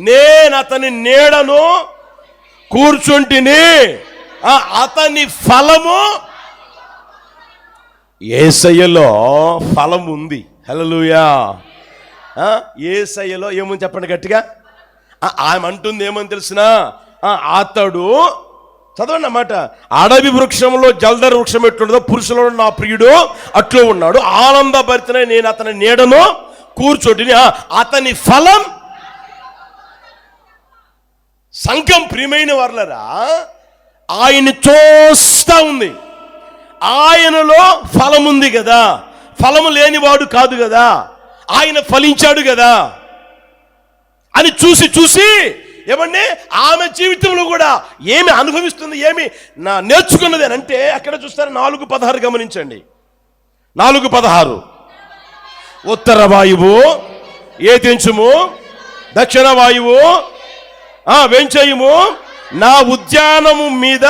నేను అతని నీడను కూర్చుంటిని, అతని ఫలము. యేసయ్యలో ఫలం ఉంది. హల్లెలూయా. యేసయ్యలో ఏమని చెప్పండి గట్టిగా. ఆమె అంటుంది ఏమని తెలిసిన, అతడు చదవండి అన్నమాట, అడవి వృక్షంలో జల్దర వృక్షం ఎట్లుండదో పురుషులో నా ప్రియుడు అట్లు ఉన్నాడు, ఆనందభరితనే నేను అతని నీడను కూర్చోటిని, అతని ఫలం. సంఘం ప్రియమైన వర్లరా, ఆయన చూస్తా ఉంది. ఆయనలో ఫలం ఉంది కదా, ఫలము లేనివాడు కాదు కదా, ఆయన ఫలించాడు కదా అని చూసి చూసి ఏమండి ఆమె జీవితంలో కూడా ఏమి అనుభవిస్తుంది, ఏమి నేర్చుకున్నది అని అంటే అక్కడ చూస్తారు 4:16 గమనించండి. 4:16 ఉత్తర వాయువు ఏతించుము, దక్షిణ వాయువు వెంచయుము, నా ఉద్యానము మీద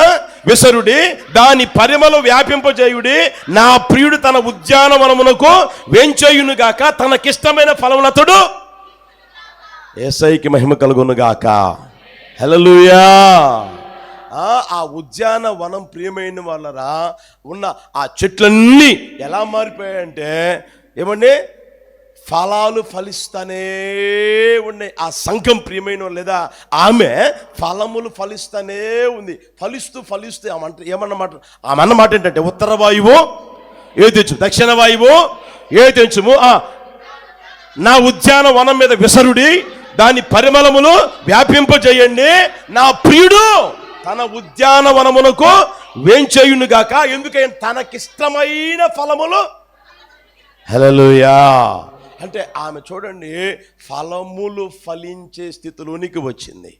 విసరుడి, దాని పరిమళ వ్యాపింపజేయుడి, నా ప్రియుడు తన ఉద్యానవనమునకు వెంచయును గాక, తనకిష్టమైన ఫలములతడు. యేసయ్యకి మహిమ కలుగును గాక. హల్లెలూయా. ఆ ఉద్యానవనం ప్రియమైన వాళ్ళరా ఉన్న ఆ చెట్లన్నీ ఎలా మారిపోయాయంటే ఏమండి ఫలాలు ఫలిస్తానే ఉన్నాయి. ఆ సంఘం ప్రియమైన లేదా ఆమె ఫలములు ఫలిస్తానే ఉంది. ఫలిస్తూ ఏమన్నమాట, ఆమె అన్నమాట ఏంటంటే ఉత్తర వాయువు ఏదించు, దక్షిణ వాయువు ఏదించుము, నా ఉద్యానవనం మీద విసరుడి, దాని పరిమళములు వ్యాపింపజేయండి, నా ప్రియుడు తన ఉద్యానవనమునకు వేంచేయును గాక, ఎందుకంటే తనకిష్టమైన ఫలములు. హల్లెలూయా. అంటే ఆమె చూడండి ఫలములు ఫలించే స్థితిలోనికి వచ్చింది.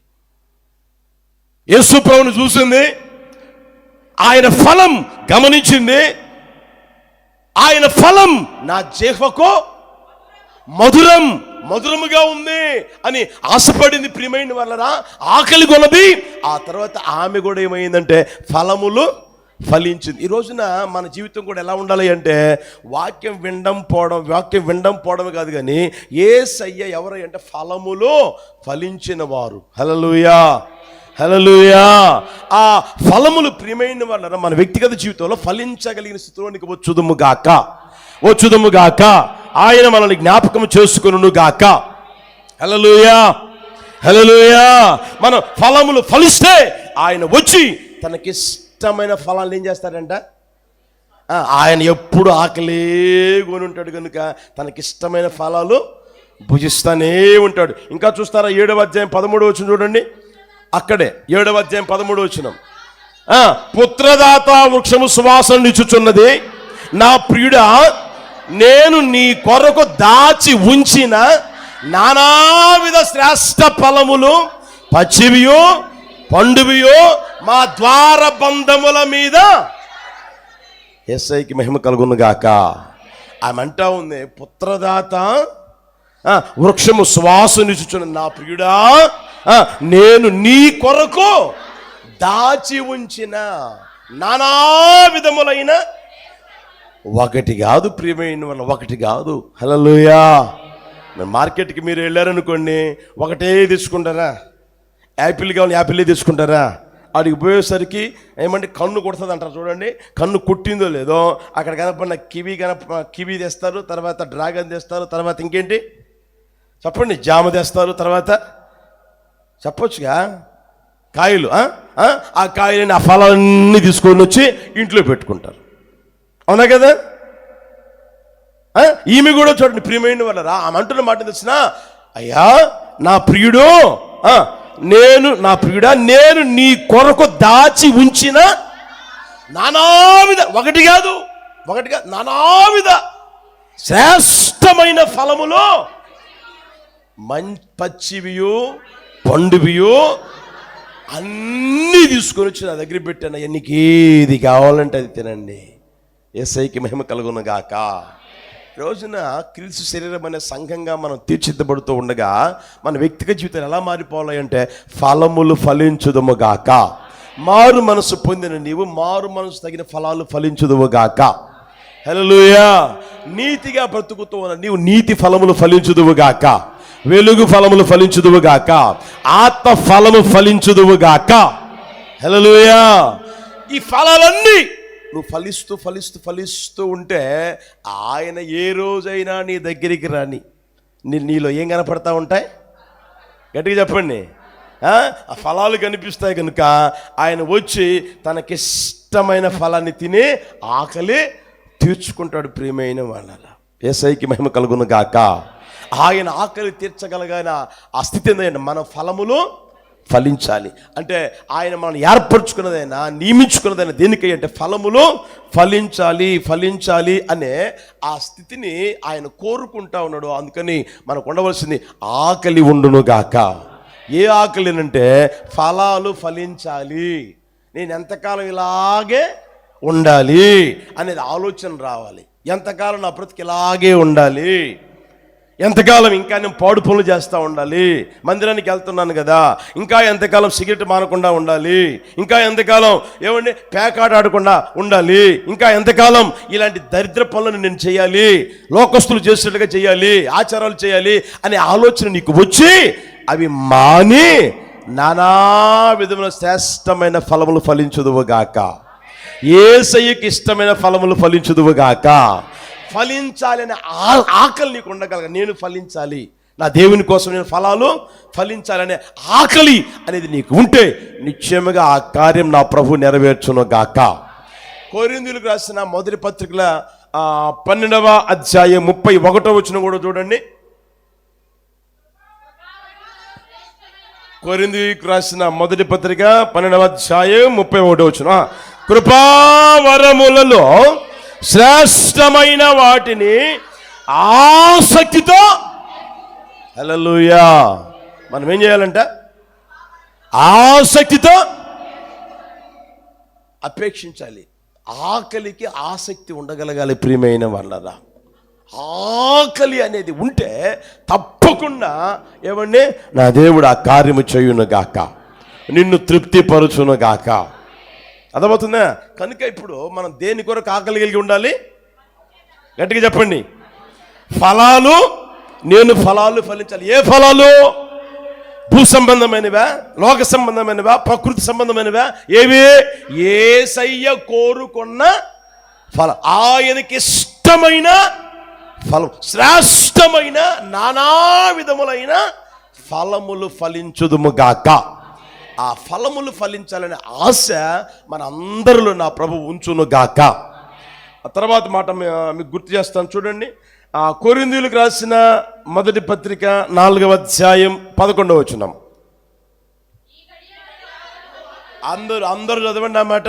యేసు ప్రభువును చూసింది, ఆయన ఫలం గమనించింది, ఆయన ఫలం నా జిహ్వకు మధురముగా ఉంది అని ఆశపడింది. ప్రియమైన వాళ్ళరా, ఆకలి కొనది. ఆ తర్వాత ఆమె కూడా ఏమైందంటే ఫలములు ఫలించింది. ఈ రోజున మన జీవితం కూడా ఎలా ఉండాలి అంటే వాక్యం వినడం పోవడం కాదు, కానీ యేసయ్య ఎవరై అంటే ఫలములు ఫలించిన వారు. హల్లెలూయా, హల్లెలూయా. ఆ ఫలములు ప్రియమైన వాళ్ళరా మన వ్యక్తిగత జీవితంలో ఫలించగలిగిన స్థితిలోనికి వచ్చుదుము గాక, ఆయన మనల్ని జ్ఞాపకం చేసుకొనును గాక. హల్లెలూయా, హల్లెలూయా. మనం ఫలములు ఫలిస్తే ఆయన వచ్చి తనకిష్టమైన ఫలాలు ఏం చేస్తాడంట, ఆయన ఎప్పుడు ఆకలే కొని ఉంటాడు కనుక తనకిష్టమైన ఫలాలు భుజిస్తానే ఉంటాడు. ఇంకా చూస్తారా 7వ అధ్యాయం 13వ వచనం చూడండి. అక్కడే 7వ అధ్యాయం 13వ వచనం, పుత్రదాత వృక్షము సువాసన నిచ్చుచున్నది, నా ప్రియుడా నేను నీ కొరకు దాచి ఉంచిన నానావిధ శ్రేష్ఠ ఫలములు పచ్చివియో పండువియో మా ద్వార బంధముల మీద. యేసయ్యకి మహిమ కలుగును గాక. ఆమె అంటా ఉంది, పుత్రదాత వృక్షము శ్వాసనిచ్చుచున్న నా ప్రియుడా నేను నీ కొరకు దాచి ఉంచిన నానా విధములైన. ఒకటి కాదు ప్రియమైన వాళ్ళ, ఒకటి కాదు. హల్లెలూయా. మార్కెట్కి మీరు వెళ్ళారనుకోండి, ఒకటే తీసుకుంటారా? యాపిల్ కావాలి, యాపిల్లే తీసుకుంటారా? అడిగి పోయేసరికి ఏమంటే కన్ను కొడుతుంది అంటారు చూడండి. కన్ను కుట్టిందో లేదో అక్కడ కనపడిన కివి తెస్తారు, తర్వాత డ్రాగన్ తెస్తారు, తర్వాత ఇంకేంటి చెప్పండి, జామ తెస్తారు, తర్వాత చెప్పొచ్చుగా కాయలు. ఆ కాయలని ఆ ఫలాన్ని తీసుకొని వచ్చి ఇంట్లో పెట్టుకుంటారు. అవునా కదా? ఈమె కూడా చూడండి ప్రియమైన వాళ్ళరా, ఆమె అంటున్న మాట తెలిసిన, అయ్యా నా ప్రియుడా నేను నీ కొరకు దాచి ఉంచిన నానావిధ, ఒకటి కాదు నానావిధ శ్రేష్టమైన ఫలములో పచ్చివియో పండువియో అన్నీ తీసుకొని వచ్చి నా దగ్గర పెట్టాను. నీకు ఏది కావాలంటే అది తినండి. యేసయ్యకి మహిమ కలుగును గాక. రోజున క్రీస్తు శరీరం అనే సంఘంగా మనం తీర్చిదిద్దబడుతూ ఉండగా మన వ్యక్తిగత జీవితం ఎలా మారిపోవాలి అంటే ఫలములు ఫలించుదుము గాక. మారు మనసు పొందిన నీవు మారు మనసు తగిన ఫలాలు ఫలించుదువు గాక. హల్లెలూయా. నీతిగా బ్రతుకుతూ ఉన్న నీవు నీతి ఫలములు ఫలించుదువు గాక. వెలుగు ఫలములు ఫలించుదువుగాక, ఆత్మ ఫలము ఫలించుదువుగాక. హల్లెలూయా. ఈ ఫలాలన్నీ నువ్వు ఫలిస్తూ ఫలిస్తూ ఫలిస్తూ ఉంటే ఆయన ఏ రోజైనా నీ దగ్గరికి రాని నీలో ఏం కనపడతా ఉంటాయి? గట్టిగా చెప్పండి. ఆ ఫలాలు కనిపిస్తాయి కనుక ఆయన వచ్చి తనకిష్టమైన ఫలాన్ని తిని ఆకలి తీర్చుకుంటాడు. ప్రియమైన వాళ్ళ యేసయ్యకి మహిమ కలుగును గాక. ఆయన ఆకలి తీర్చగలగాన ఆ స్థితి ఏంటంటే మన ఫలములు ఫలించాలి. అంటే ఆయన మనం ఏర్పరచుకున్నదైనా నియమించుకున్నదైనా దేనికై అంటే ఫలములు ఫలించాలి ఫలించాలి అనే ఆ స్థితిని ఆయన కోరుకుంటా ఉన్నాడు. అందుకని మనకు ఉండవలసింది ఆకలి ఉండును గాక. ఏ ఆకలి అంటే ఫలాలు ఫలించాలి, నేను ఎంతకాలం ఇలాగే ఉండాలి అనేది ఆలోచన రావాలి. ఎంతకాలం నా బ్రతికి ఇలాగే ఉండాలి, ఎంతకాలం ఇంకా నేను పాడు పనులు చేస్తూ ఉండాలి, మందిరానికి వెళ్తున్నాను కదా, ఇంకా ఎంతకాలం సిగరెట్ మానకుండా ఉండాలి, ఇంకా ఎంతకాలం ఏమండి పేకాట ఆడకుండా ఉండాలి, ఇంకా ఎంతకాలం ఇలాంటి దరిద్ర పనులను నేను చేయాలి, లోకస్తులు చేసినట్టుగా చేయాలి, ఆచారాలు చేయాలి అనే ఆలోచన నీకు వచ్చి అవి మాని నానా విధమైన శ్రేష్టమైన ఫలములు ఫలించుదువుగాక. యేసయ్యకి ఇష్టమైన ఫలములు ఫలించుదువుగాక. ఫలించాలనే ఆకలి నీకు ఉండగలగ. నేను ఫలించాలి, నా దేవుని కోసం నేను ఫలాలు ఫలించాలనే ఆకలి అనేది నీకు ఉంటే నిశ్చయముగా ఆ కార్యం నా ప్రభు నెరవేర్చును గాక. కొరింథీయులకు రాసిన మొదటి పత్రికల 12వ అధ్యాయం 31వ వచనం కూడా చూడండి. కొరింథీయులకు రాసిన మొదటి పత్రిక 12వ అధ్యాయం 31వ వచనం, కృపావరములలో శ్రేష్టమైన వాటిని ఆసక్తితో, హల్లెలూయా, మనం ఏం చేయాలంట? ఆసక్తితో అపేక్షించాలి. ఆకలికి ఆసక్తి ఉండగలగాలి. ప్రియమైన వాళ్ళరా, ఆకలి అనేది ఉంటే తప్పకుండా ఏమండి నా దేవుడు ఆ కార్యము చేయును గాక, నిన్ను తృప్తిపరచును గాక. అర్థమవుతుందా? కనుక ఇప్పుడు మనం దేని కొరకు ఆకలి కలిగి ఉండాలి? గట్టిగా చెప్పండి. ఫలాలు, నేను ఫలాలు ఫలించాలి. ఏ ఫలాలు? భూ సంబంధమైనవా, లోక సంబంధమైనవా, ప్రకృతి సంబంధమైనవా? ఏవి? యేసయ్య కోరుకున్న ఫలం, ఆయనకి ఇష్టమైన ఫలం, శ్రేష్టమైన నానా విధములైన ఫలములు ఫలించుదుముగాక. ఆ ఫలములు ఫలించాలనే ఆశ మన అందరిలో నా ప్రభు ఉంచును గాక. ఆ తర్వాత మాట మీకు గుర్తు చేస్తాను చూడండి. కొరింథీయులకు రాసిన మొదటి పత్రిక 4వ అధ్యాయం 11వ వచనం. అందరూ చదవండి ఆ మాట.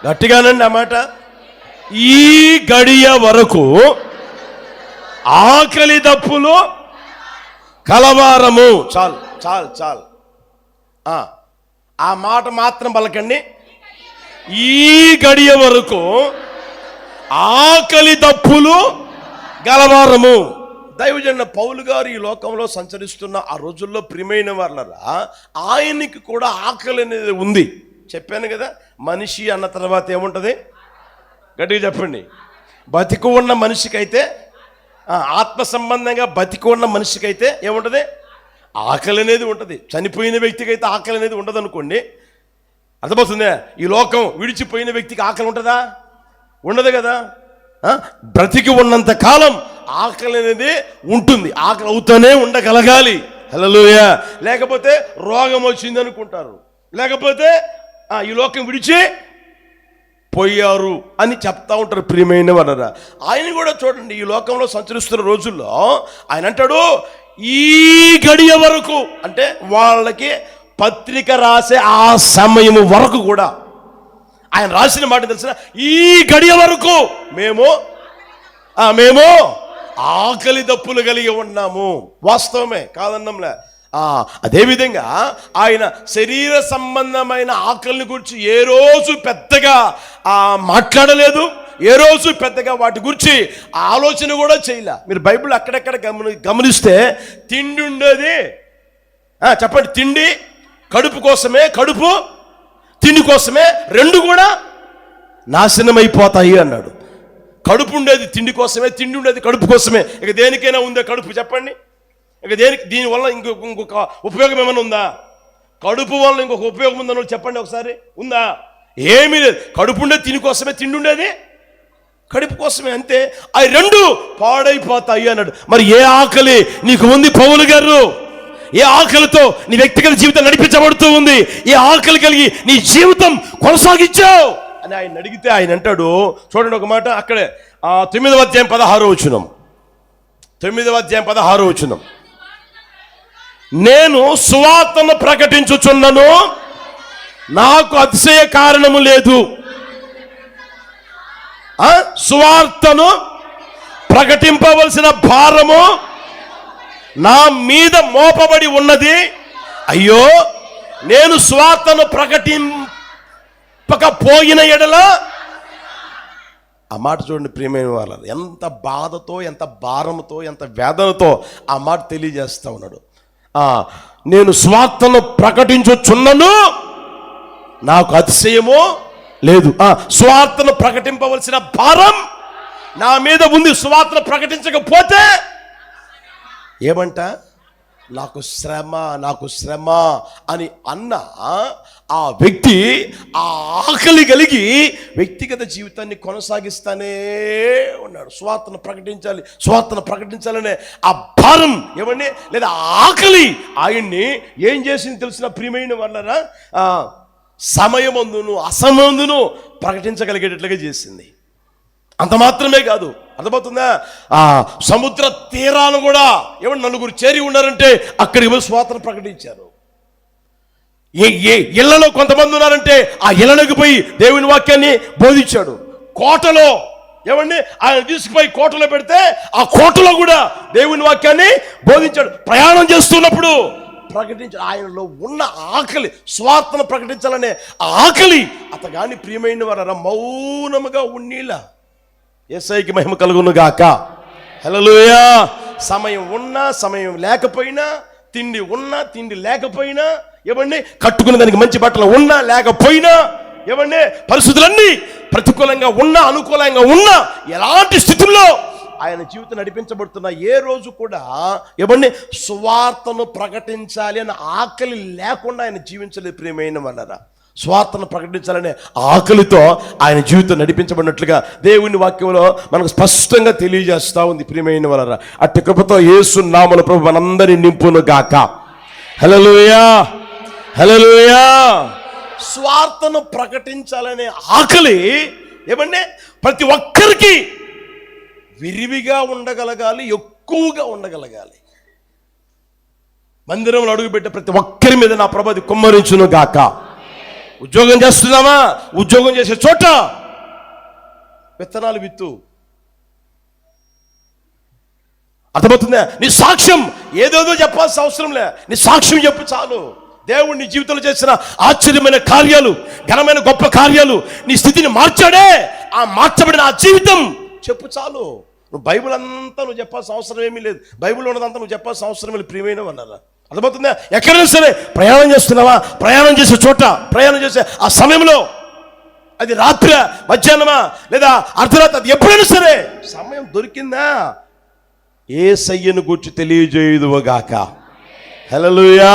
గట్టిగానండి ఆ మాట. ఈ గడియ వరకు ఆకలి దప్పులు కలవారము. చాలు చాలు చాలు, ఆ మాట మాత్రం పలకండి. ఈ గడియ వరకు ఆకలి దప్పులు గలవారము. దైవజన పౌలు గారు ఈ లోకంలో సంచరిస్తున్న ఆ రోజుల్లో ప్రియమైన వాళ్ళరా ఆయనకి కూడా ఆకలి అనేది ఉంది. చెప్పాను కదా, మనిషి అన్న తర్వాత ఏముంటుంది? గట్టిగా చెప్పండి. బతికి ఉన్న మనిషికైతే, ఆత్మ సంబంధంగా బతికి ఉన్న మనిషికైతే ఏముంటుంది? ఆకలి అనేది ఉంటుంది. చనిపోయిన వ్యక్తికి అయితే ఆకలి అనేది ఉండదు అనుకోండి. అర్థమవుతుందా? ఈ లోకం విడిచిపోయిన వ్యక్తికి ఆకలి ఉంటుందా? ఉండదు కదా. బ్రతికి ఉన్నంత కాలం ఆకలి అనేది ఉంటుంది. ఆకలి అవుతూనే ఉండగలగాలి. హల్లెలూయా. లేకపోతే రోగం వచ్చింది అనుకుంటారు, లేకపోతే ఈ లోకం విడిచి పోయారు అని చెప్తా ఉంటారు. ప్రియమైన వాళ్ళరా, ఆయన కూడా చూడండి ఈ లోకంలో సంచరిస్తున్న రోజుల్లో ఆయన అంటాడు ఈ గడియ వరకు, అంటే వాళ్ళకి పత్రిక రాసే ఆ సమయం వరకు కూడా ఆయన రాసిన మాట తెలిసిన, ఈ గడియ వరకు మేము ఆకలి దప్పులు కలిగి ఉన్నాము. వాస్తవమే, కాదన్నంలే. అదేవిధంగా ఆయన శరీర సంబంధమైన ఆకలిని గురించి ఏ రోజు పెద్దగా మాట్లాడలేదు, ఏ రోజు పెద్దగా వాటి గురించి ఆలోచన కూడా చేయలే. మీరు బైబిల్ అక్కడెక్కడ గమనిస్తే తిండి ఉండేది. చెప్పండి, తిండి కడుపు కోసమే, కడుపు తిండి కోసమే, రెండు కూడా నాశనమైపోతాయి అన్నాడు. కడుపు ఉండేది తిండి కోసమే, తిండి ఉండేది కడుపు కోసమే. ఇక దేనికైనా ఉందే కడుపు? చెప్పండి. ఇక దీనివల్ల ఇంకొక ఉపయోగం ఏమైనా ఉందా? కడుపు వల్ల ఇంకొక ఉపయోగం ఉందని చెప్పండి ఒకసారి. ఉందా? ఏమీ లేదు. కడుపు ఉండేది తిని కోసమే, తిండి ఉండేది కడుపు కోసమే, అంతే. అవి రెండు పాడైపోతాయి అన్నాడు. మరి ఏ ఆకలి నీకు ఉంది పౌలు గారు? ఏ ఆకలితో నీ వ్యక్తిగత జీవితం నడిపించబడుతూ ఉంది? ఏ ఆకలి కలిగి నీ జీవితం కొనసాగించావు అని ఆయన అడిగితే ఆయన అంటాడు, చూడండి ఒక మాట అక్కడే 9వ అధ్యాయం 16వ వచనం. 9వ అధ్యాయం 16వ వచనం. నేను సువార్తను ప్రకటించుచున్నను, నాకు అతిశయ కారణము లేదు. సువార్తను ప్రకటింపవలసిన భారము నా మీద మోపబడి ఉన్నది. అయ్యో, నేను సువార్తను ప్రకటింపకపోయిన ఎడల, ఆ మాట చూడండి ప్రియమైన వాళ్ళు, ఎంత బాధతో, ఎంత భారంతో, ఎంత వేదనతో ఆ మాట తెలియజేస్తా ఉన్నాడు. నేను సువార్తను ప్రకటించుచున్నను, నాకు అతిశయము లేదు. సువార్తను ప్రకటింపవలసిన భారం నా మీద ఉంది. సువార్తను ప్రకటించకపోతే ఏమంట? నాకు శ్రమ, నాకు శ్రమ అని అన్న ఆ వ్యక్తి ఆ ఆకలి కలిగి వ్యక్తిగత జీవితాన్ని కొనసాగిస్తానే ఉన్నాడు. సువార్తను ప్రకటించాలి, సువార్తను ప్రకటించాలనే ఆ భారం ఏమండి, లేదా ఆకలి ఆయన్ని ఏం చేసింది తెలిసిన ప్రియమైన వాళ్ళరా? సమయమందును అసమందును ప్రకటించగలిగేటట్లుగా చేసింది. అంత మాత్రమే కాదు, అర్థమవుతుందా? సముద్ర తీరాలు కూడా ఏమన్నా నలుగురు చేరి ఉన్నారంటే అక్కడికి పోయి సువార్తను ప్రకటించారు. ఇళ్లలో కొంతమంది ఉన్నారంటే ఆ ఇళ్లకు పోయి దేవుని వాక్యాన్ని బోధించాడు. కోటలో ఏమండి ఆయన తీసుకుపోయి కోటలో పెడితే ఆ కోటలో కూడా దేవుని వాక్యాన్ని బోధించాడు. ప్రయాణం చేస్తున్నప్పుడు ప్రకటించాడు. ఆయనలో ఉన్న ఆకలి, సువార్తను ప్రకటించాలనే ఆకలి అతగాని ప్రియమైన వారు మౌనముగా ఉన్నీలా. యేసయ్యకి మహిమ కలుగును గాక. హల్లెలూయా. సమయం ఉన్నా సమయం లేకపోయినా, తిండి ఉన్నా తిండి లేకపోయినా, ఏమండి కట్టుకునే దానికి మంచి బట్టలు ఉన్నా లేకపోయినా, ఏమండి పరిస్థితులన్నీ ప్రతికూలంగా ఉన్నా అనుకూలంగా ఉన్నా, ఎలాంటి స్థితుల్లో ఆయన జీవితం నడిపించబడుతున్న ఏ రోజు కూడా ఏమండి సువార్తను ప్రకటించాలి అన్న ఆకలి లేకుండా ఆయన జీవించలేదు. ప్రియమైన వాళ్ళరా, స్వార్థను ప్రకటించాలనే ఆకలితో ఆయన జీవితం నడిపించబడినట్లుగా దేవుని వాక్యంలో మనకు స్పష్టంగా తెలియజేస్తా ఉంది. ప్రియమైన వాళ్ళరా, అట్టి కృపతో యేసు నామములో ప్రభు మనందరినీ నింపును గాక. హల్లెలూయా, హల్లెలూయా. స్వార్థను ప్రకటించాలనే ఆకలి ఏమంటే ప్రతి ఒక్కరికి విరివిగా ఉండగలగాలి, ఎక్కువగా ఉండగలగాలి. మందిరంలో అడుగుపెట్టే ప్రతి ఒక్కరి మీద నా ప్రభు కుమ్మరించును గాక. ఉద్యోగం చేస్తున్నావా? ఉద్యోగం చేసే చోట విత్తనాలు విత్తు. అర్థమవుతుందా? నీ సాక్ష్యం ఏదేదో చెప్పాల్సిన అవసరం లే, నీ సాక్ష్యం చెప్పు చాలు. దేవుడు నీ జీవితంలో చేసిన ఆశ్చర్యమైన కార్యాలు, ఘనమైన గొప్ప కార్యాలు, నీ స్థితిని మార్చాడే, ఆ మార్చబడిన ఆ జీవితం చెప్పు చాలు. నువ్వు బైబిల్ అంతా నువ్వు చెప్పాల్సిన అవసరం ఏమీ లేదు. బైబిల్ ఉన్నదంతా నువ్వు చెప్పాల్సిన అవసరం లేదు. ప్రియమైన వాళ్ళరా, అర్థమవుతుందా? ఎక్కడైనా సరే ప్రయాణం చేస్తున్నావా, ప్రయాణం చేసే చోట, ప్రయాణం చేసే ఆ సమయంలో, అది రాత్రి మధ్యాహ్నమా లేదా అర్ధరాత్రి, అది ఎప్పుడైనా సరే సమయం దొరికిందా యేసయ్యను గూర్చి తెలియజేయుదువుగాక. హల్లెలూయా,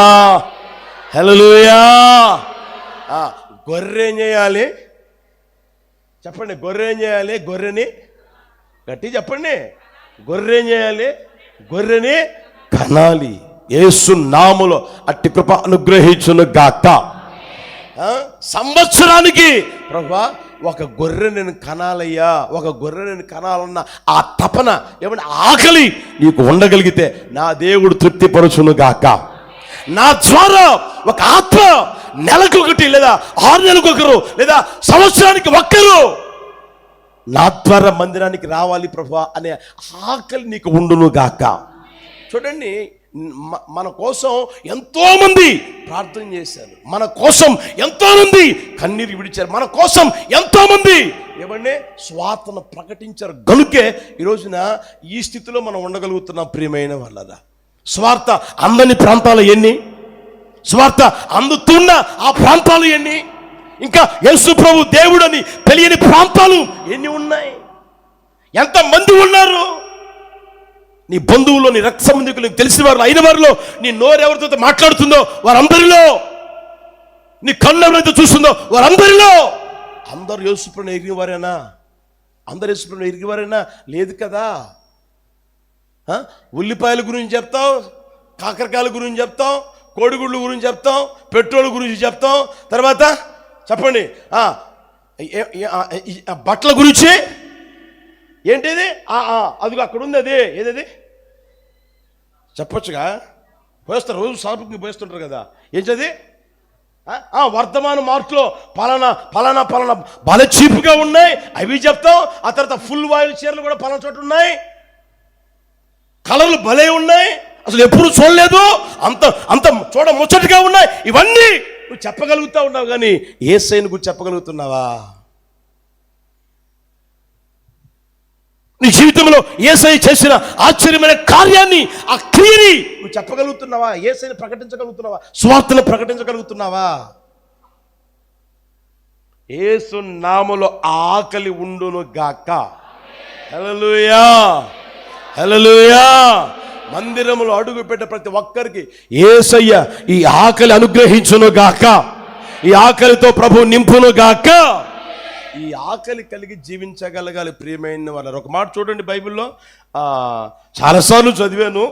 హల్లెలూయా. గొర్రె ఏం చేయాలి చెప్పండి? గొర్రె ఏం చేయాలి? గొర్రెని గట్టి చెప్పండి. గొర్రె ఏం చేయాలి? గొర్రెని కనాలి. యేసు నామములో అట్టి కృప అనుగ్రహించును గాక. సంవత్సరానికి ప్రభువా ఒక గొర్రె నేను కనాలయ్యా, ఒక గొర్రె నేను కనాలన్న ఆ తపన ఏమన్నా ఆకలి నీకు ఉండగలిగితే నా దేవుడు తృప్తిపరచును గాక. నా ద్వారా ఒక ఆత్మ నెలకొకటి లేదా 6 నెలకొకరు లేదా సంవత్సరానికి ఒక్కరు నా ద్వారా మందిరానికి రావాలి ప్రభువా అనే ఆకలి నీకు ఉండును గాక. చూడండి, మన కోసం ఎంతో మంది ప్రార్థన చేశారు, మన కోసం ఎంతో మంది కన్నీరు విడిచారు, మన కోసం ఎంతో మంది ఏమంటే స్వార్థను ప్రకటించారు. గనుకే ఈ రోజున ఈ స్థితిలో మనం ఉండగలుగుతున్నాం. ప్రియమైన వాళ్ళరా, స్వార్థ అందని ప్రాంతాలు ఎన్ని, స్వార్థ అందుతున్న ఆ ప్రాంతాలు ఎన్ని, ఇంకా యేసు ప్రభు దేవుడని తెలియని ప్రాంతాలు ఎన్ని ఉన్నాయి? ఎంతమంది ఉన్నారు? నీ బంధువుల్లో, నీ రక్త సంబంధికులు, నీకు తెలిసిన వారు, అయిన వారిలో నీ నోరు ఎవరితో మాట్లాడుతుందో వారందరిలో, నీ కళ్ళు ఎవరైతే చూస్తుందో వారందరిలో అందరూ యేసుప్రభుని ఎరిగిన వారేనా? అందరు యేసుప్రభుని ఎరిగిన వారేనా? లేదు కదా. ఉల్లిపాయల గురించి చెప్తాం, కాకరకాయల గురించి చెప్తాం, కోడిగుడ్ల గురించి చెప్తాం, పెట్రోల్ గురించి చెప్తాం, తర్వాత చెప్పండి బట్టల గురించి ఏంటిది? అది అక్కడ ఉంది, అది ఏదది చెప్పొచ్చుగా. పోస్తారు, రోజు షాపింగ్ పోస్తుంటారు కదా. ఏంటది? వర్ధమాన మార్కులో పలానా పలానా పలానా బాగా చీప్గా ఉన్నాయి, అవి చెప్తాం. ఆ తర్వాత ఫుల్ వాయిల్ చీరలు కూడా పలానా చోట ఉన్నాయి, కలర్లు భలే ఉన్నాయి, అసలు ఎప్పుడు చూడలేదు, అంత అంత చూడ ముచ్చటగా ఉన్నాయి. ఇవన్నీ నువ్వు చెప్పగలుగుతా ఉన్నావు, కానీ యేసయ్యను గురించి చెప్పగలుగుతున్నావా? నీ జీవితంలో యేసయ్య చేసిన ఆశ్చర్యమైన కార్యాన్ని, ఆ క్రియని నువ్వు చెప్పగలుగుతున్నావా? యేసయ్యను ప్రకటించగలుగుతున్నావా? సువార్తను ప్రకటించగలుగుతున్నావా? యేసు నామములో ఆకలి ఉండును గాక. హల్లెలూయా, హల్లెలూయా. మందిరములో అడుగు పెట్టే ప్రతి ఒక్కరికి యేసయ్య ఈ ఆకలి అనుగ్రహించును గాక, ఈ ఆకలితో ప్రభు నింపును గాక. ఈ ఆకలి కలిగి జీవించగలగాలి ప్రియమైన వాళ్ళ. ఒక మాట చూడండి, బైబిల్లో చాలాసార్లు చదివాను,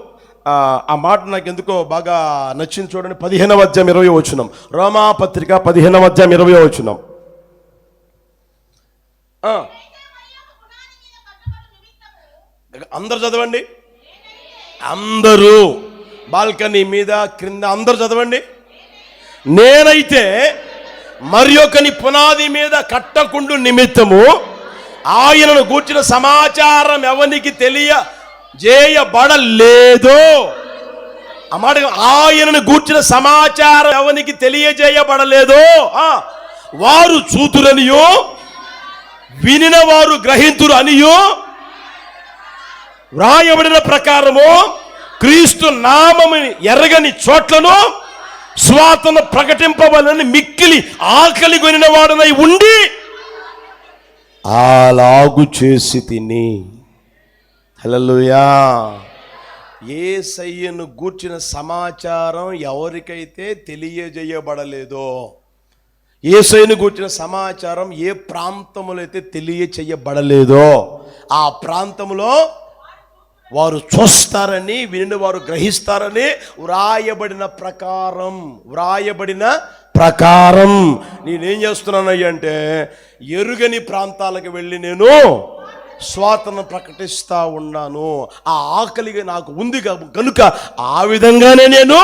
ఆ మాట నాకు ఎందుకో బాగా నచ్చింది. చూడండి, 15వ అధ్యాయం 20వ వచనం, రోమాపత్రిక 15వ అధ్యాయం 20వ వచనం. అందరు చదవండి, అందరూ బాల్కనీ మీద క్రింద అందరు చదవండి. నేనైతే మరి ఒకని పునాది మీద కట్టకుండు నిమిత్తము ఆయనను గూర్చిన సమాచారం ఎవరికి తెలియజేయబడలేదో. ఆ మాట, ఆయనను గూర్చిన సమాచారం ఎవరికి తెలియజేయబడలేదో వారు చూతురనియో వినిన వారు గ్రహింతురు అనియో వ్రాయబడిన ప్రకారము క్రీస్తు నామముని ఎరగని చోట్లను స్వాతను ప్రకటింపవలని మిక్కిలి ఆకలి కొనిన వాడనై ఉండి అలాగు చేసి తిని. హల్లెలూయా. యేసయ్యను గూర్చిన సమాచారం ఎవరికైతే తెలియజేయబడలేదో, యేసయ్యను గూర్చిన సమాచారం ఏ ప్రాంతములో అయితే తెలియచేయబడలేదో ఆ ప్రాంతంలో వారు చూస్తారని, విని వారు గ్రహిస్తారని వ్రాయబడిన ప్రకారం నేనేం చేస్తున్నానయ్య అంటే, ఎరుగని ప్రాంతాలకు వెళ్ళి నేను స్వాతను ప్రకటిస్తా ఉన్నాను. ఆ ఆకలిగా నాకు ఉంది కనుక ఆ విధంగానే నేను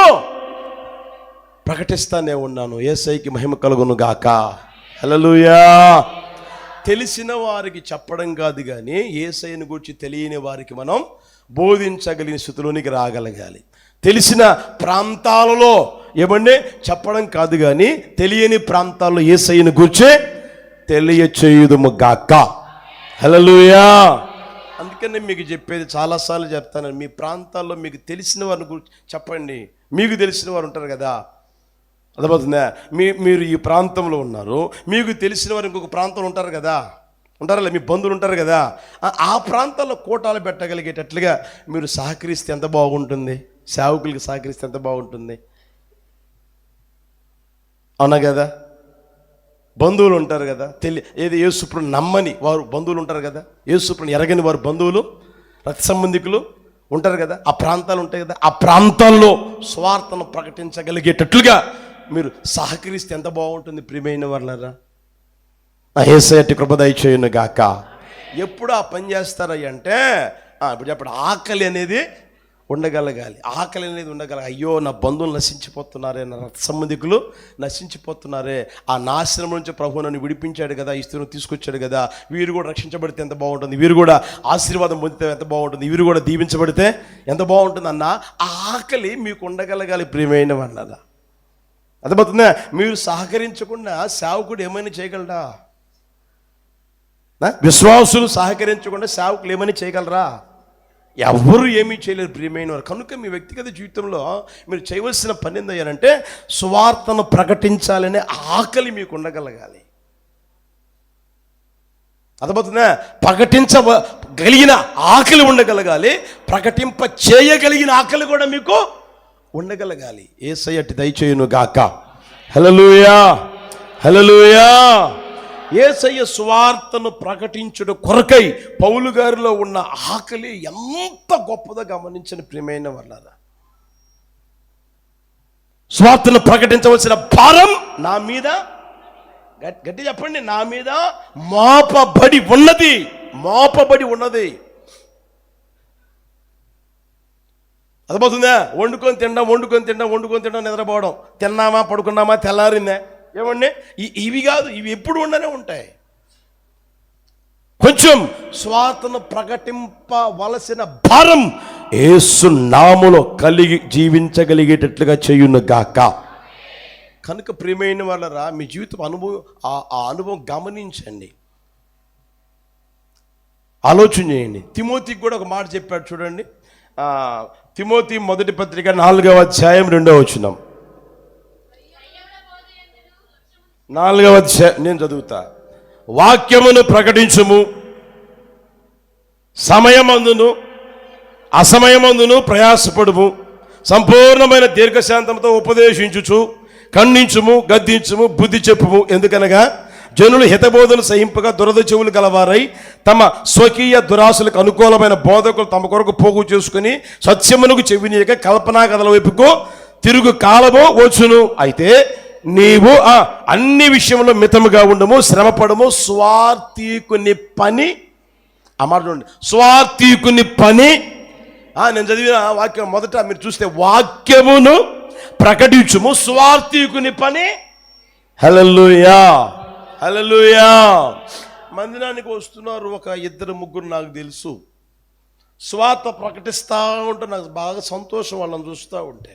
ప్రకటిస్తానే ఉన్నాను. యేసయ్యకి మహిమ కలుగును గాక. హల్లెలూయా. తెలిసిన వారికి చెప్పడం కాదు, కానీ యేసయ్యను గురించి తెలియని వారికి మనం బోధించగలిగిన స్థితిలోనికి రాగలగాలి. తెలిసిన ప్రాంతాలలో ఏమండి చెప్పడం కాదు, కానీ తెలియని ప్రాంతాల్లో యేసయ్యను గురించి తెలియచేయుదుము గాక. హల్లెలూయా. అందుకని మీకు చెప్పేది చాలాసార్లు చెప్తాను, మీ ప్రాంతాల్లో మీకు తెలిసిన వారిని గురించి చెప్పండి. మీకు తెలిసిన వారు ఉంటారు కదా, అర్థమవుతుందా? మీరు ఈ ప్రాంతంలో ఉన్నారు, మీకు తెలిసిన వారు ఇంకొక ప్రాంతంలో ఉంటారు కదా, ఉంటారా? మీ బంధువులు ఉంటారు కదా, ఆ ప్రాంతాల్లో కోటాలు పెట్టగలిగేటట్లుగా మీరు సహకరిస్తే ఎంత బాగుంటుంది, సేవకులకి సహకరిస్తే ఎంత బాగుంటుంది, అవునా కదా? బంధువులు ఉంటారు కదా, ఏది యేసుప్రభుని నమ్మని వారు బంధువులు ఉంటారు కదా, యేసుప్రభుని ఎరగని వారు బంధువులు, రక్త సంబంధికులు ఉంటారు కదా, ఆ ప్రాంతాలు ఉంటాయి కదా, ఆ ప్రాంతాల్లో స్వార్థను ప్రకటించగలిగేటట్లుగా మీరు సహకరిస్తే ఎంత బాగుంటుంది ప్రియమైన వాళ్ళరా. యేసయ్య కృప దయచేయును గాక. ఎప్పుడు ఆ పని చేస్తారయ్య అంటే, ఇప్పుడు చెప్పండి, ఆకలి అనేది ఉండగలగాలి. ఆకలి అనేది ఉండగలగాలి. అయ్యో నా బంధువులు నశించిపోతున్నారే, నా రక్త సంబంధికులు నశించిపోతున్నారే, ఆ నాశనం నుంచి ప్రభు నన్ను విడిపించాడు కదా, ఈ స్థితిని తీసుకొచ్చాడు కదా, వీరు కూడా రక్షించబడితే ఎంత బాగుంటుంది, వీరు కూడా ఆశీర్వాదం పొందితే ఎంత బాగుంటుంది, వీరు కూడా దీవించబడితే ఎంత బాగుంటుంది అన్న ఆ ఆకలి మీకు ఉండగలగాలి ప్రియమైన వాళ్ళ. అర్థమవుతుందా? మీరు సహకరించకుండా సేవకుడు ఏమైనా చేయగలరా? విశ్వాసులు సహకరించకుండా సేవకులు ఏమైనా చేయగలరా? ఎవరు ఏమీ చేయలేరు ప్రియమైన వారు. కనుక మీ వ్యక్తిగత జీవితంలో మీరు చేయవలసిన పని ఏందయ్యారంటే సువార్తను ప్రకటించాలనే ఆకలి మీకు ఉండగలగాలి. అర్థమవుతుందా? ప్రకటించగలిగిన ఆకలి ఉండగలగాలి, ప్రకటింప చేయగలిగిన ఆకలి కూడా మీకు ఉండగలగాలి. యేసయ్య దయచేయును గాక. హల్లెలూయా, హల్లెలూయా. యేసయ్య సువార్తను ప్రకటించుట కొరకై పౌలు గారిలో ఉన్న ఆకలి ఎంత గొప్పదో గమనించిన ప్రియమైన వాళ్ళారా. సువార్తను ప్రకటించవలసిన భారం నా మీద, గట్టి చెప్పండి, నా మీద మోపబడి ఉన్నది, మోపబడి ఉన్నది. అర్థమవుతుందా? వండుకొని తినడం నిద్రపోవడం, తిన్నామా పడుకున్నామా తెల్లారిందా, ఏమండి ఇవి కాదు, ఇవి ఎప్పుడు ఉండనే ఉంటాయి. కొంచెం స్వార్థను ప్రకటింపవలసిన భారం యేసు నామములో కలిగి జీవించగలిగేటట్లుగా చేయును గాక. కనుక ప్రియమైన వాళ్ళరా, మీ జీవితం అనుభవం, ఆ అనుభవం గమనించండి, ఆలోచన చేయండి. తిమోతికి కూడా ఒక మాట చెప్పాడు చూడండి. తిమోతి మొదటి పత్రిక 4వ అధ్యాయం 2వ వచనం. 4వ అధ్యాయం నేను చదువుతా. వాక్యమును ప్రకటించుము, సమయమందును అసమయమందును ప్రయాసపడుము, సంపూర్ణమైన దీర్ఘశాంతంతో ఉపదేశించుచు ఖండించుము, గద్దించుము, బుద్ధి చెప్పుము. ఎందుకనగా జనులు హితబోధను సహింపగా దురద చెవులు గలవారై తమ స్వకీయ దురాశలకు అనుకూలమైన బోధకులు తమ కొరకు పోగు చేసుకుని సత్యమునకు చెవినీయక కల్పనా కథల వైపుకు తిరుగు కాలము వచ్చును. అయితే నీవు అన్ని విషయంలో మితముగా ఉండము, శ్రమపడము, స్వార్థీకుని పని, అమాట చూడండి, స్వార్థీకుని పని. నేను చదివిన వాక్యం మొదట మీరు చూస్తే, వాక్యమును ప్రకటించుము, స్వార్థీకుని పని. హల్లెలూయా, హల్లెలూయా. మందిరానికి వస్తున్నారు ఒక 2-3 నాకు తెలుసు. స్వార్థ ప్రకటిస్తూ ఉంటే నాకు బాగా సంతోషం, వాళ్ళని చూస్తూ ఉంటే.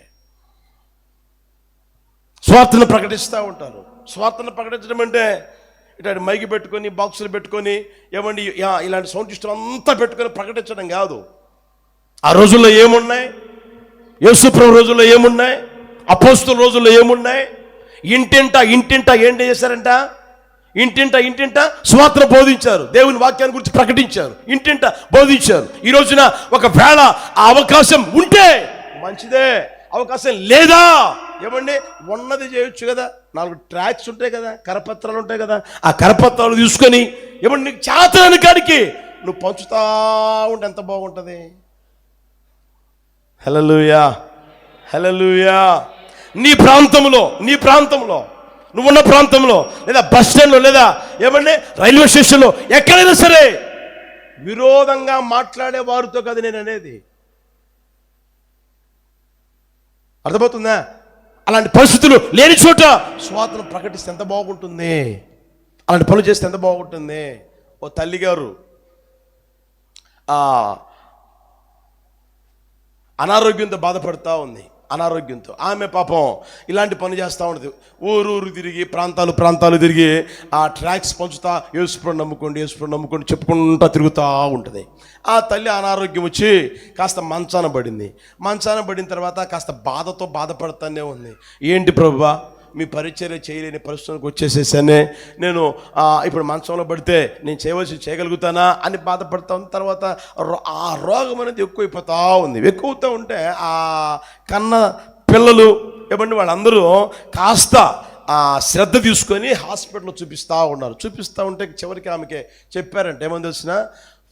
స్వార్థను ప్రకటిస్తూ ఉంటారు. స్వార్థను ప్రకటించడం అంటే ఇట్లాంటి మైకి పెట్టుకొని, బాక్సులు పెట్టుకొని, ఏమండి ఇలాంటి సౌండ్ సిస్టమ్ అంతా పెట్టుకొని ప్రకటించడం కాదు. ఆ రోజుల్లో ఏమున్నాయి? యేసుప్రభు రోజుల్లో ఏమున్నాయి? అపోస్తుల రోజుల్లో ఏమున్నాయి? ఇంటింట ఏం చేశారంట? ఇంటింట స్వార్థను బోధించారు, దేవుని వాక్యాన్ని గురించి ప్రకటించారు, ఇంటింట బోధించారు. ఈ రోజున ఒకవేళ ఆ అవకాశం ఉంటే మంచిదే, అవకాశం లేదా ఏమండి ఉన్నది చేయొచ్చు కదా. 4 ట్రాక్స్ ఉంటాయి కదా, కరపత్రాలు ఉంటాయి కదా, ఆ కరపత్రాలు తీసుకొని ఏమండి నీకు చేతనని కాడికి నువ్వు పంచుతా ఉంటే ఎంత బాగుంటుంది. హల్లెలూయా, హల్లెలూయా. నీ ప్రాంతంలో నువ్వున్న ప్రాంతంలో, లేదా బస్ స్టాండ్లో, లేదా ఏమంటే రైల్వే స్టేషన్లో, ఎక్కడైనా సరే విరోధంగా మాట్లాడే వారితో కదా నేను అనేది. అర్థమవుతుందా? అలాంటి పరిస్థితులు లేని చోట స్వార్థను ప్రకటిస్తే ఎంత బాగుంటుంది, అలాంటి పనులు చేస్తే ఎంత బాగుంటుంది. ఓ తల్లిగారు అనారోగ్యంతో బాధపడుతూ ఉంది. అనారోగ్యంతో ఆమె పాపం ఇలాంటి పని చేస్తూ ఉంటుంది. ఊరు తిరిగి, ప్రాంతాలు తిరిగి ఆ ట్రాక్స్ పంచుతా, యేసుప్రభుని నమ్ముకోండి చెప్పుకుంటూ తిరుగుతూ ఉంటుంది. ఆ తల్లి అనారోగ్యం వచ్చి కాస్త మంచాన పడిన తర్వాత కాస్త బాధపడుతూనే ఉంది. ఏంటి ప్రభువా, మీ పరిచర్య చేయలేని పరిస్థితులకు వచ్చేసేసానే, నేను ఇప్పుడు మంచంలో పడితే నేను చేయగలుగుతానా అని బాధపడతా ఉన్న తర్వాత ఆ రోగం అనేది ఎక్కువైపోతూ ఉంది. ఎక్కువవుతూ ఉంటే ఆ కన్న పిల్లలు ఏమంటే వాళ్ళందరూ కాస్త శ్రద్ధ తీసుకొని హాస్పిటల్లో చూపిస్తూ ఉంటే చివరికి ఆమెకి చెప్పారంటే ఏమని తెలిసిన,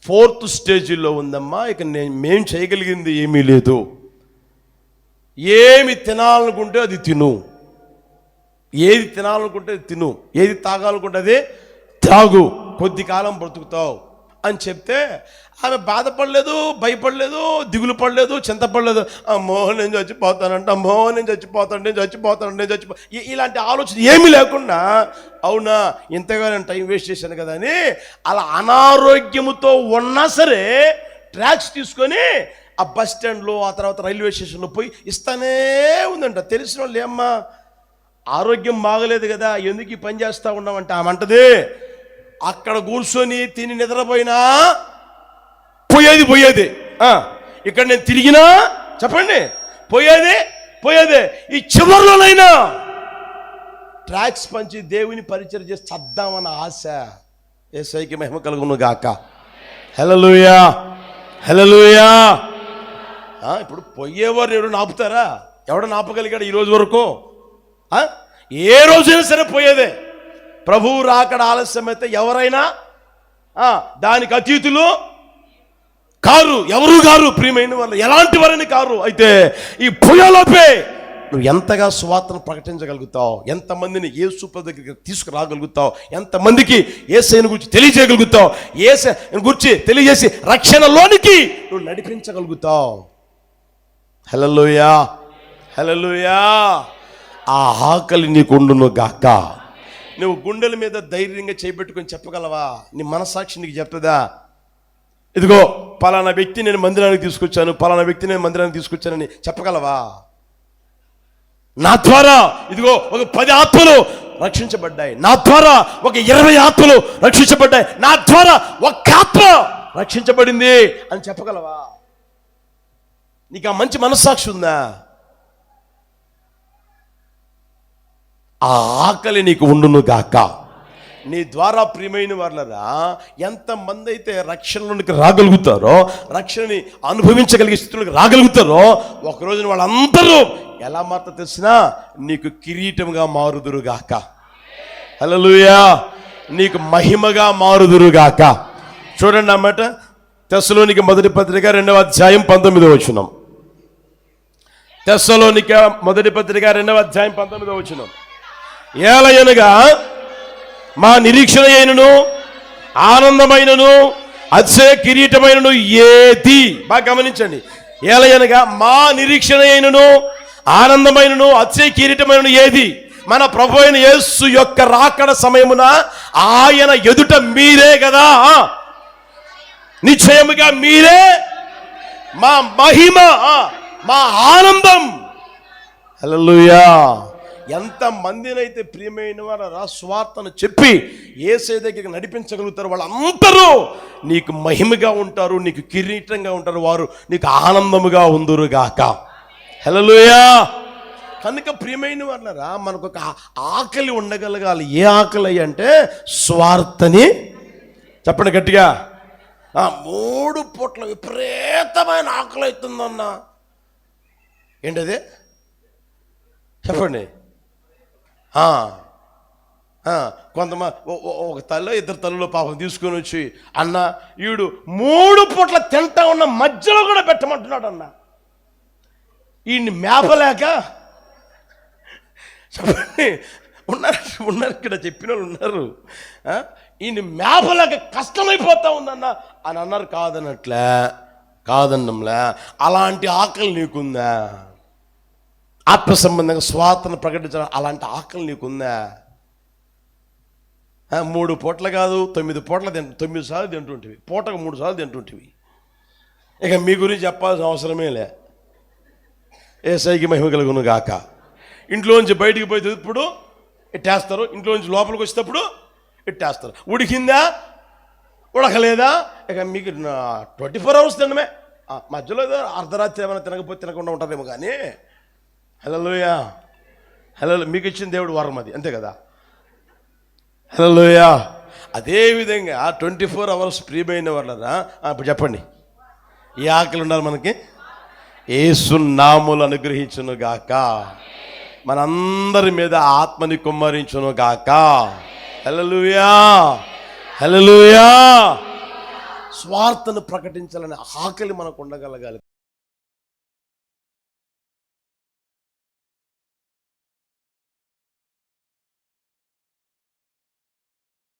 4th స్టేజ్లో ఉందమ్మా, ఇక మేము చేయగలిగింది ఏమీ లేదు, ఏమి తినాలనుకుంటే అది తిను, ఏది తినాలనుకుంటే తిను, ఏది తాగాలనుకుంటే అది తాగు, కొద్ది కాలం బ్రతుకుతావు అని చెప్తే ఆమె బాధపడలేదు, భయపడలేదు, దిగులు పడలేదు, చింతపడలేదు. అమ్మో నేను చచ్చిపోతాను, ఇలాంటి ఆలోచన ఏమీ లేకుండా, అవునా ఇంతగా నేను టైం వేస్ట్ చేశాను కదా అని అలా అనారోగ్యముతో ఉన్నా సరే ట్రాక్స్ తీసుకొని ఆ బస్ స్టాండ్లో, ఆ తర్వాత రైల్వే స్టేషన్లో పోయి ఇస్తానే ఉందంట. తెలిసిన వాళ్ళు, ఏమ్మా ఆరోగ్యం బాగలేదు కదా, ఎందుకు ఈ పని చేస్తూ ఉన్నామంటే ఆమె అంటది, అక్కడ కూర్చొని తిని నిద్రపోయినా పోయేది ఇక్కడ నేను తిరిగినా చెప్పండి పోయేదే ఈ చివరిలోనైనా ట్రాక్స్ పంచి దేవుని పరిచయం చేసి చద్దామన్న ఆశ. యేసయ్యకి మహిమ కలుగును గాక. హల్లెలూయా హల్లెలూయా. ఇప్పుడు పోయేవారు ఎవరు ఆపుతారా? ఎవడన్నా ఆపగలిగాడు ఈ రోజు వరకు? ఏ రోజైనా సరే పోయేదే. ప్రభువు రాకడ ఆలస్యమైతే ఎవరైనా దానికి అతీతులు కారు, ఎవరు కారు. ప్రియమైన వాళ్ళు ఎలాంటి వారని కారు. అయితే ఈ పోయేలోపే నువ్వు ఎంతగా సువార్తను ప్రకటించగలుగుతావు, ఎంతమందిని యేసు దగ్గరికి తీసుకురాగలుగుతావు, ఎంతమందికి యేసయ్యను గురించి తెలియజేయగలుగుతావు, యేసయ్యను గురించి తెలియజేసి రక్షణలోనికి నువ్వు నడిపించగలుగుతావు. హల్లెలూయా హల్లెలూయా. ఆ ఆకలి నీకు ఉండును గాక. నువ్వు గుండెల మీద ధైర్యంగా చేపెట్టుకొని చెప్పగలవా? నీ మనస్సాక్షి నీకు చెప్తుందా? ఇదిగో పలానా వ్యక్తి నేను మందిరానికి తీసుకొచ్చాను, పలానా వ్యక్తి నేను మందిరానికి తీసుకొచ్చానని చెప్పగలవా? నా ద్వారా ఇదిగో ఒక 10 ఆత్మలు రక్షించబడ్డాయి, నా ద్వారా ఒక 20 ఆత్మలు రక్షించబడ్డాయి, నా ద్వారా ఒక్క ఆత్మ రక్షించబడింది అని చెప్పగలవా? నీకు ఆ మంచి మనస్సాక్షి ఉందా? ఆ ఆకలి నీకు ఉండును గాక. నీ ద్వారా ప్రియమైన వాళ్ళరా ఎంతమంది అయితే రక్షణలోనికి రాగలుగుతారో, రక్షణని అనుభవించగలిగే స్థితిలోకి రాగలుగుతారో, ఒకరోజు వాళ్ళందరూ ఎలా మారుతా తెలిసినా నీకు కిరీటంగా మారుదురుగాక. హల్లెలూయా. నీకు మహిమగా మారుదురుగాక. చూడండి అన్నమాట. తెస్సలోనిక మొదటి పత్రిక 2వ అధ్యాయం 19వ వచనం. తెస్సలోనిక మొదటి పత్రిక 2వ అధ్యాయం 19వ వచనం. ఏలయనగా మా నిరీక్షణ అయినను ఆనందమైనను అతిశయ కిరీటమైనను ఏది? బాగా గమనించండి. ఏలయనగా మా నిరీక్షణ అయినను ఆనందమైనను అతిశయ కిరీటమైనను ఏది? మన ప్రభు అయిన యేసు యొక్క రాకడ సమయమున ఆయన ఎదుట మీరే కదా. నిశ్చయముగా మీరే మా మహిమ, మా ఆనందం. హల్లెలూయా. ఎంత మందినైతే ప్రియమైన వారు స్వార్థను చెప్పి యేసయ్య దగ్గరికి నడిపించగలుగుతారు, వాళ్ళందరూ నీకు మహిమగా ఉంటారు, నీకు కిరీటంగా ఉంటారు, వారు నీకు ఆనందముగా ఉందురుగాక. హల్లెలూయా. కనుక ప్రియమైన వాళ్ళరా మనకు ఒక ఆకలి ఉండగలగాలి. ఏ ఆకలి అంటే స్వార్థని. చెప్పండి గట్టిగా. 3 పూట్ల విపరీతమైన ఆకలి అవుతుందన్న. ఏంటది? చెప్పండి. కొంతమంది ఒక తల్లి 2 తల్లులు పాపం తీసుకొని వచ్చి, అన్న ఈడు 3 పూట్ల తింటా ఉన్న మధ్యలో కూడా పెట్టమంటున్నాడు అన్న. ఈయన్ని మేపలేక చెప్పండి. ఉన్నారు ఇక్కడ చెప్పిన వాళ్ళు ఉన్నారు. ఈయన్ని మేపలేక కష్టమైపోతా ఉందన్న అని అన్నారు. కాదన్నంలే. అలాంటి ఆకలి నీకుందా? ఆత్మ సంబంధంగా స్వార్థను ప్రకటించడం అలాంటి ఆకలి నీకుందా? 3 పూట్ల కాదు 9 పూట్ల 9 సార్లు తింటుంటివి, పూటకు 3 సార్లు తింటుంటివి. ఇక మీ గురించి చెప్పాల్సిన అవసరమే లే. యేసయ్యకి మహిమ కలుగును గాక. ఇంట్లోంచి బయటికి పోయేటప్పుడు ఇట్టేస్తారు, ఇంట్లోంచి లోపలికి వచ్చేటప్పుడు ఇట్టేస్తారు. ఉడికిందా ఉడకలేదా ఇక మీకు 24 అవర్స్ తినమే. మధ్యలో అర్ధరాత్రి ఏమైనా తినకుండా ఉంటారేమో కానీ. హల్లెలూయా హల్లెలూయా. మీకు ఇచ్చిన దేవుడు వరం అది, అంతే కదా. హల్లెలూయా. అదేవిధంగా 24 అవర్స్ ప్రియమైన వాళ్ళరా ఇప్పుడు చెప్పండి, ఈ ఆకలి ఉండాలి మనకి. యేసు నామములు అనుగ్రహించును గాక. మనందరి మీద ఆత్మని కుమ్మరించును గాక. హల్లెలూయా హల్లెలూయా. స్వార్థను ప్రకటించాలనే ఆకలి మనకు ఉండగలగాలి.